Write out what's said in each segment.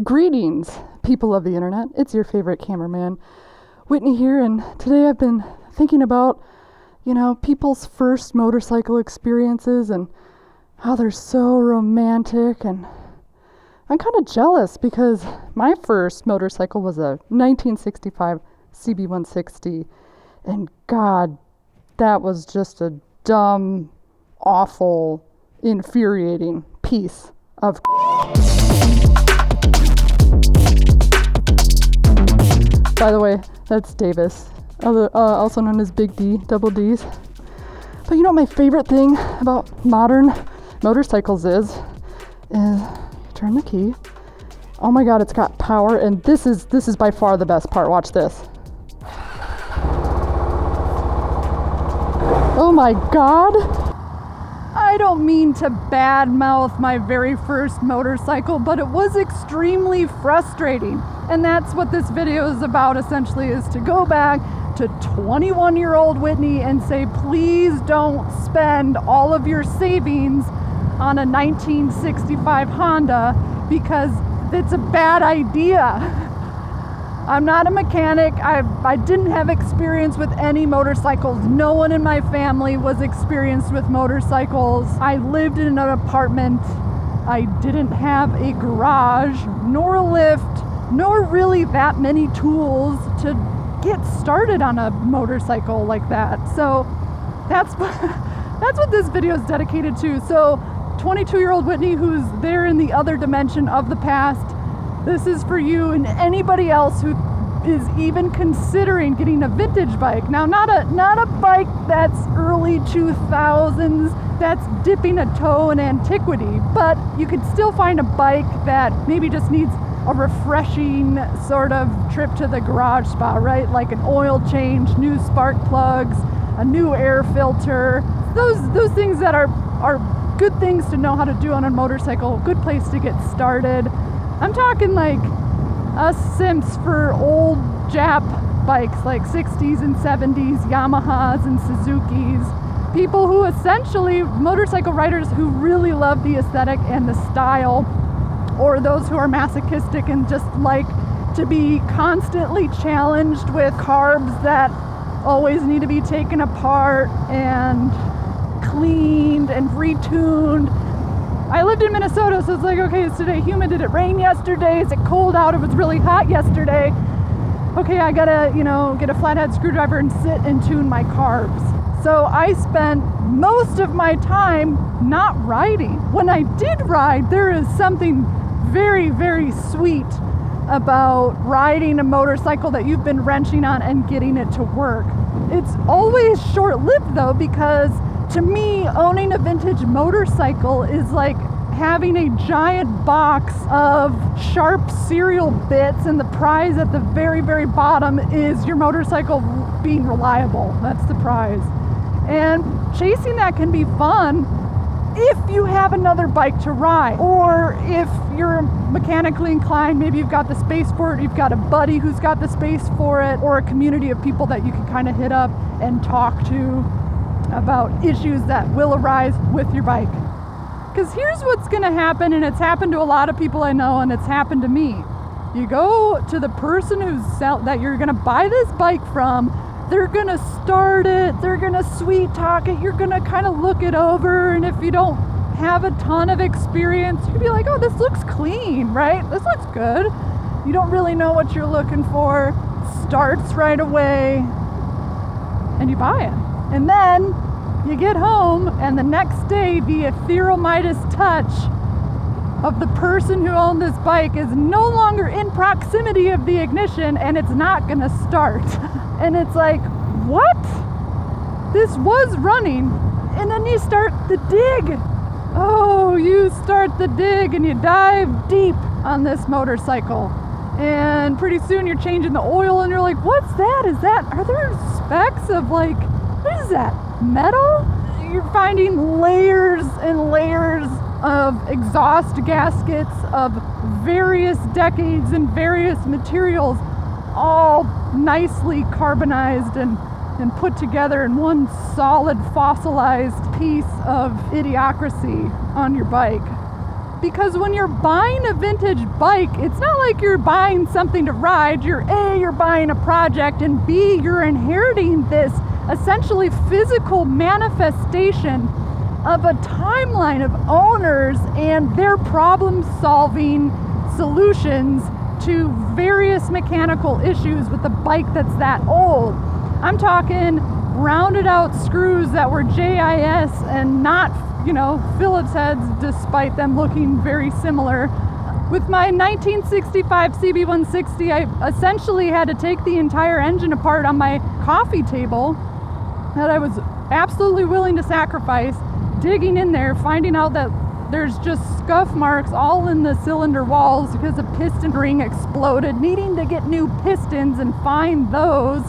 Greetings, people of the internet. It's your favorite cameraman, Whitney here, and today I've been thinking about, people's first motorcycle experiences and how they're so romantic, and I'm kind of jealous because my first motorcycle was a 1965 CB160, and God, that was just a dumb, awful, infuriating piece of By the way, that's Davis, also known as Big D, double D's. But you know what my favorite thing about modern motorcycles is turn the key. Oh my God, it's got power, and this is by far the best part. Watch this. Oh my God. I don't mean to badmouth my very first motorcycle, but it was extremely frustrating. And that's what this video is about, essentially, is to go back to 21-year-old Whitney and say, please don't spend all of your savings on a 1965 Honda because it's a bad idea. I'm not a mechanic. I didn't have experience with any motorcycles. No one in my family was experienced with motorcycles. I lived in an apartment. I didn't have a garage, nor a lift, nor really that many tools to get started on a motorcycle like that. So that's what this video is dedicated to. So 22-year-old Whitney, who's there in the other dimension of the past, this is for you and anybody else who is even considering getting a vintage bike. Now, not a bike that's early 2000s, that's dipping a toe in antiquity, but you could still find a bike that maybe just needs a refreshing sort of trip to the garage spot, right? Like an oil change, new spark plugs, a new air filter. Those things that are good things to know how to do on a motorcycle, good place to get started. I'm talking like us simps for old Jap bikes like 60s and 70s Yamahas and Suzukis. People who essentially, motorcycle riders who really love the aesthetic and the style, or those who are masochistic and just like to be constantly challenged with carbs that always need to be taken apart and cleaned and retuned. I lived in Minnesota, so it's like, okay, is today humid? Did it rain yesterday? Is it cold out? It was really hot yesterday. Okay, I gotta, get a flathead screwdriver and sit and tune my carbs. So I spent most of my time not riding. When I did ride, there is something very, very sweet about riding a motorcycle that you've been wrenching on and getting it to work. It's always short-lived though, because to me, owning a vintage motorcycle is like having a giant box of sharp cereal bits, and the prize at the very, very bottom is your motorcycle being reliable. That's the prize. And chasing that can be fun if you have another bike to ride, or if you're mechanically inclined, maybe you've got the space for it, you've got a buddy who's got the space for it, or a community of people that you can kind of hit up and talk to about issues that will arise with your bike. Because here's what's going to happen, and it's happened to a lot of people I know, and it's happened to me. You go to the person that you're going to buy this bike from, they're going to start it, they're going to sweet talk it, you're going to kind of look it over, and if you don't have a ton of experience, you can be like, oh, this looks clean, right? This looks good. You don't really know what you're looking for, starts right away, and you buy it. And then you get home, and the next day, the ethereal Midas touch of the person who owned this bike is no longer in proximity of the ignition, and it's not going to start. And it's like, what? This was running, and then you start the dig. Oh, you start the dig, and you dive deep on this motorcycle. And pretty soon you're changing the oil, and you're like, what's that? Are there specks of like, what is that? Metal? You're finding layers and layers of exhaust gaskets of various decades and various materials, all nicely carbonized and put together in one solid fossilized piece of idiocracy on your bike. Because when you're buying a vintage bike, it's not like you're buying something to ride. You're buying a project, and B, you're inheriting this essentially physical manifestation of a timeline of owners and their problem-solving solutions to various mechanical issues with a bike that's that old. I'm talking rounded out screws that were JIS and not, Phillips heads, despite them looking very similar. With my 1965 CB160, I essentially had to take the entire engine apart on my coffee table that I was absolutely willing to sacrifice, digging in there, finding out that there's just scuff marks all in the cylinder walls because a piston ring exploded, needing to get new pistons and find those.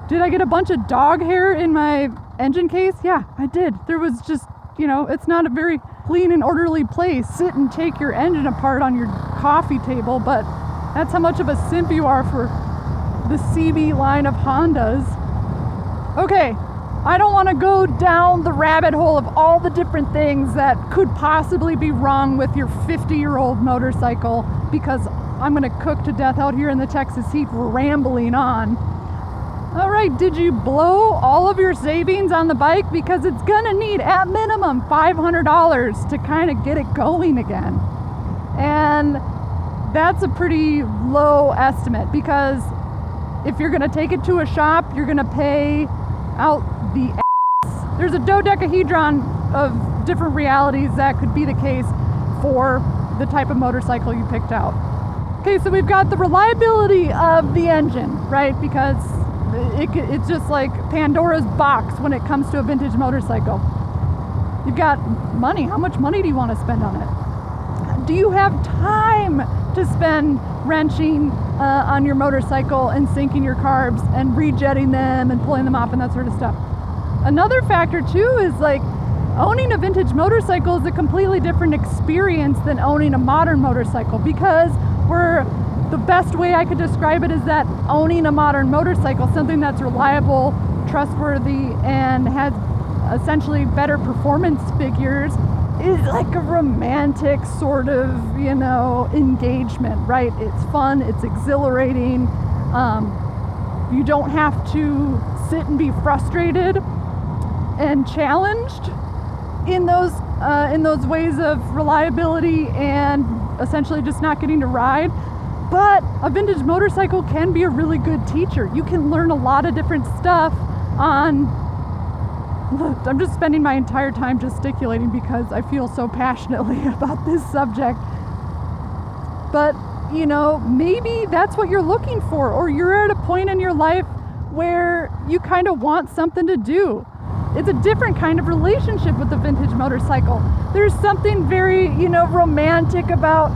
Did I get a bunch of dog hair in my engine case? Yeah, I did. There was just, it's not a very clean and orderly place. Sit and take your engine apart on your coffee table, but that's how much of a simp you are for the CB line of Hondas. Okay, I don't want to go down the rabbit hole of all the different things that could possibly be wrong with your 50-year-old motorcycle, because I'm going to cook to death out here in the Texas heat rambling on. All right, did you blow all of your savings on the bike? Because it's gonna need at minimum $500 to kind of get it going again. And that's a pretty low estimate, because if you're gonna take it to a shop, you're gonna pay out the ass. There's a dodecahedron of different realities that could be the case for the type of motorcycle you picked out. Okay, so we've got the reliability of the engine, right? Because it's just like Pandora's box when it comes to a vintage motorcycle. You've got money. How much money do you want to spend on it? Do you have time to spend wrenching on your motorcycle and sinking your carbs and rejetting them and pulling them off and that sort of stuff? Another factor too is like owning a vintage motorcycle is a completely different experience than owning a modern motorcycle, because the best way I could describe it is that owning a modern motorcycle, something that's reliable, trustworthy, and has essentially better performance figures, is like a romantic sort of, engagement, right? It's fun, it's exhilarating. You don't have to sit and be frustrated and challenged in those ways of reliability and essentially just not getting to ride. But a vintage motorcycle can be a really good teacher. You can learn a lot of different stuff on... Look, I'm just spending my entire time gesticulating because I feel so passionately about this subject. But, maybe that's what you're looking for, or you're at a point in your life where you kind of want something to do. It's a different kind of relationship with the vintage motorcycle. There's something very, romantic about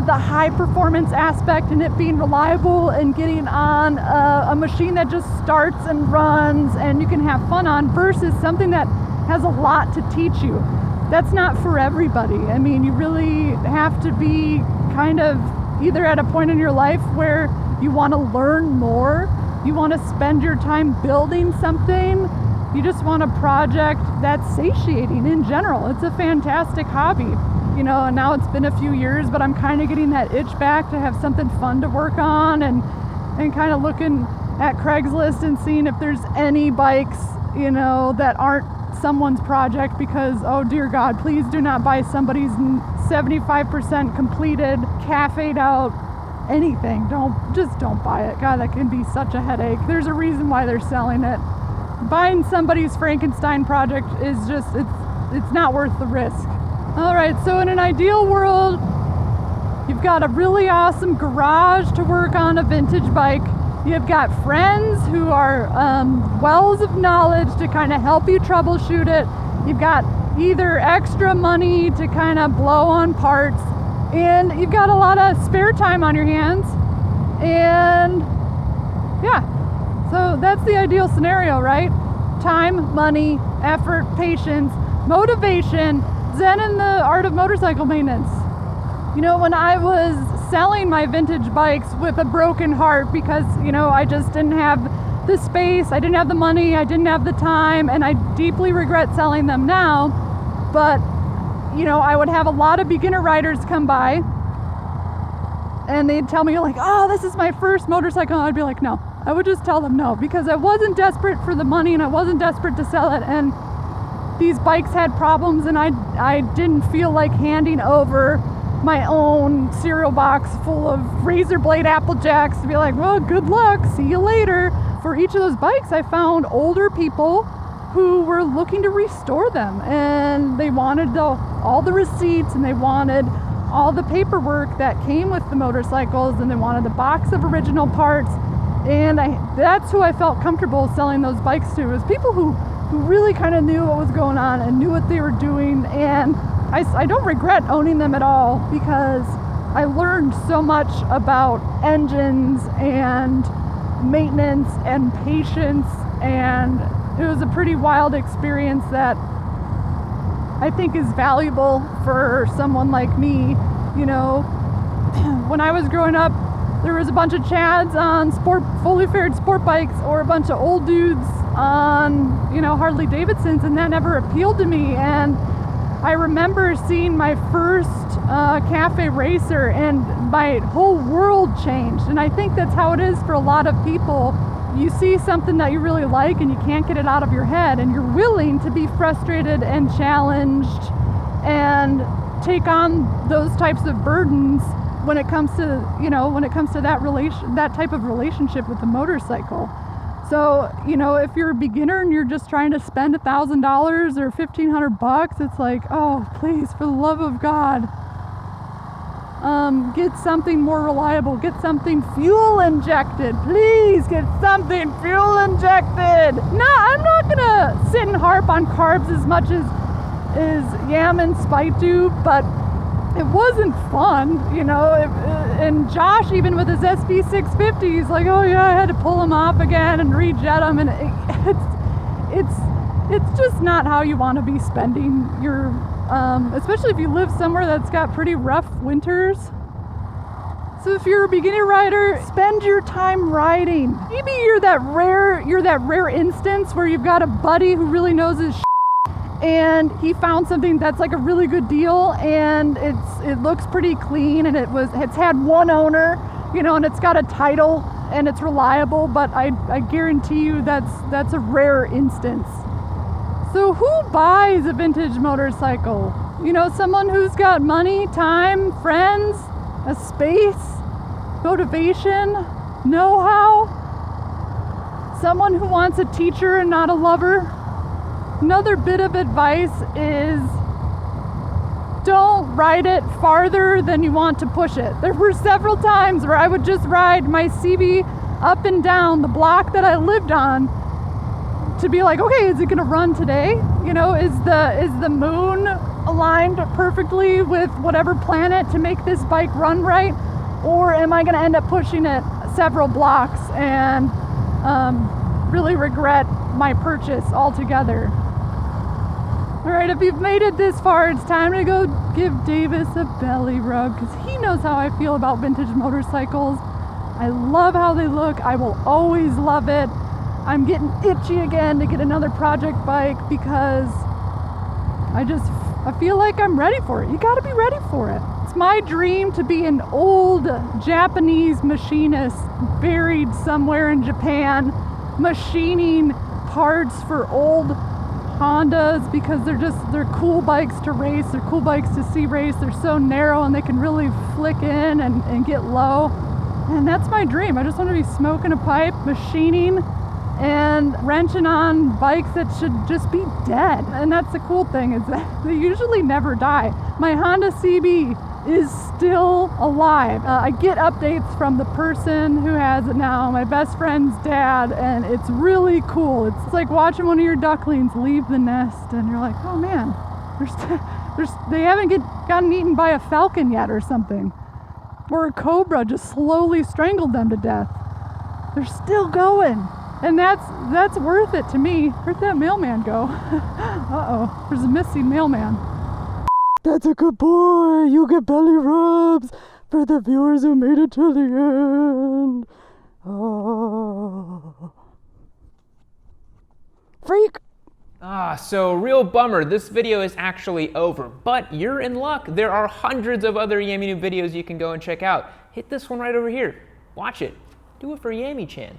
the high performance aspect and it being reliable and getting on a machine that just starts and runs and you can have fun on, versus something that has a lot to teach you. That's not for everybody. I mean, you really have to be kind of either at a point in your life where you want to learn more, you want to spend your time building something, you just want a project that's satiating in general. It's a fantastic hobby. And now it's been a few years, but I'm kind of getting that itch back to have something fun to work on, and kind of looking at Craigslist and seeing if there's any bikes, that aren't someone's project, because, oh dear God, please do not buy somebody's 75% completed, cafe'd out anything. Don't buy it. God, that can be such a headache. There's a reason why they're selling it. Buying somebody's Frankenstein project is just, it's not worth the risk. All right, so in an ideal world, you've got a really awesome garage to work on a vintage bike. You've got friends who are wells of knowledge to kind of help you troubleshoot it. You've got either extra money to kind of blow on parts, and you've got a lot of spare time on your hands. And yeah, so that's the ideal scenario, right? Time, money, effort, patience, motivation, Zen in the art of motorcycle maintenance. When I was selling my vintage bikes with a broken heart because, I just didn't have the space, I didn't have the money, I didn't have the time, and I deeply regret selling them now. But, you know, I would have a lot of beginner riders come by and they'd tell me like, oh, this is my first motorcycle. And I'd be like, no. I would just tell them no, because I wasn't desperate for the money and I wasn't desperate to sell it. And these bikes had problems and I didn't feel like handing over my own cereal box full of razor blade Apple Jacks to be like, well, good luck, see you later. For each of those bikes, I found older people who were looking to restore them, and they wanted all the receipts, and they wanted all the paperwork that came with the motorcycles, and they wanted the box of original parts. And that's who I felt comfortable selling those bikes to, was people who really kind of knew what was going on and knew what they were doing. And I don't regret owning them at all, because I learned so much about engines and maintenance and patience, and it was a pretty wild experience that I think is valuable for someone like me. You know, when I was growing up, there was a bunch of chads on fully faired sport bikes, or a bunch of old dudes on, you know, Harley Davidsons, and that never appealed to me. And I remember seeing my first cafe racer, and my whole world changed. And I think that's how it is for a lot of people. You see something that you really like and you can't get it out of your head, and you're willing to be frustrated and challenged and take on those types of burdens when it comes to, you know, that type of relationship with the motorcycle. So, you know, if you're a beginner and you're just trying to spend $1,000 or $1,500, it's like, oh, please, for the love of God, get something more reliable. Get something fuel injected. Please get something fuel injected. No, I'm not gonna sit and harp on carbs as much as Yammie and Spite do, but it wasn't fun, you know. And Josh, even with his SV650, he's like, oh yeah, I had to pull him off again and rejet him, and it's just not how you want to be spending your, especially if you live somewhere that's got pretty rough winters. So if you're a beginner rider, spend your time riding. Maybe you're that rare instance where you've got a buddy who really knows his and he found something that's like a really good deal, and it looks pretty clean, and it's had one owner, you know, and it's got a title and it's reliable, but I guarantee you that's a rare instance. So who buys a vintage motorcycle? You know, someone who's got money, time, friends, a space, motivation, know-how, someone who wants a teacher and not a lover. Another bit of advice is don't ride it farther than you want to push it. There were several times where I would just ride my CB up and down the block that I lived on to be like, okay, is it gonna run today? You know, is the moon aligned perfectly with whatever planet to make this bike run right? Or am I gonna end up pushing it several blocks and really regret my purchase altogether? All right, if you've made it this far, it's time to go give Davis a belly rub, because he knows how I feel about vintage motorcycles. I love how they look. I will always love it. I'm getting itchy again to get another project bike, because I feel like I'm ready for it. You gotta be ready for it. It's my dream to be an old Japanese machinist buried somewhere in Japan, machining parts for old Hondas, because they're cool bikes to race, they're cool bikes to see race, they're so narrow and they can really flick in and get low. And that's my dream. I just want to be smoking a pipe, machining and wrenching on bikes that should just be dead. And that's the cool thing, is that they usually never die. My Honda CB is still alive. I get updates from the person who has it now, my best friend's dad, and it's really cool. It's like watching one of your ducklings leave the nest, and you're like, oh man, they haven't gotten eaten by a falcon yet or something. Or a cobra just slowly strangled them to death. They're still going. And that's worth it to me. Where'd that mailman go? Uh-oh, there's a missing mailman. That's a good boy. You get belly rubs for the viewers who made it to the end. Oh. Freak! So real bummer, this video is actually over, but you're in luck. There are hundreds of other Yammie Noob videos you can go and check out. Hit this one right over here. Watch it. Do it for Yammie-chan.